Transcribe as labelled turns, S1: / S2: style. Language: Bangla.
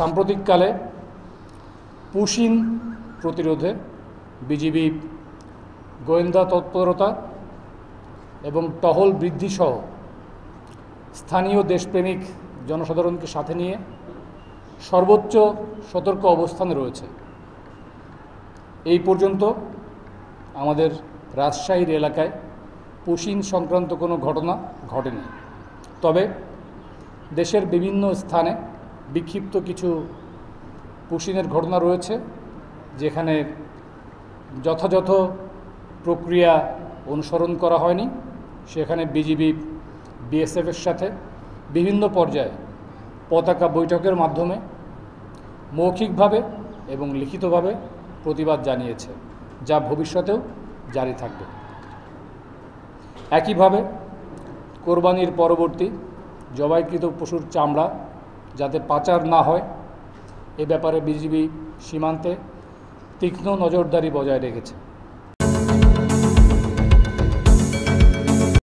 S1: সাম্প্রতিককালে পুশিন প্রতিরোধে বিজিবি গোয়েন্দা তৎপরতা এবং টহল বৃদ্ধিসহ স্থানীয় দেশপ্রেমিক জনসাধারণকে সাথে নিয়ে সর্বোচ্চ সতর্ক অবস্থানে রয়েছে। এই পর্যন্ত আমাদের রাজশাহীর এলাকায় পুশিন সংক্রান্ত কোনো ঘটনা ঘটেনি। তবে দেশের বিভিন্ন স্থানে বিক্ষিপ্ত কিছু পুশিনের ঘটনা রয়েছে, যেখানে যথাযথ প্রক্রিয়া অনুসরণ করা হয়নি। সেখানে বিজিবি বিএসএফের সাথে বিভিন্ন পর্যায়ে পতাকা বৈঠকের মাধ্যমে মৌখিকভাবে এবং লিখিতভাবে প্রতিবাদ জানিয়েছে, যা ভবিষ্যতেও জারি থাকবে। একইভাবে কোরবানির পরবর্তী জবাইকৃত পশুর চামড়া যাতে পাচার না হয় এ ব্যাপারে বিজিবি সীমান্তে তীক্ষ্ণ নজরদারি বজায় রেখেছে।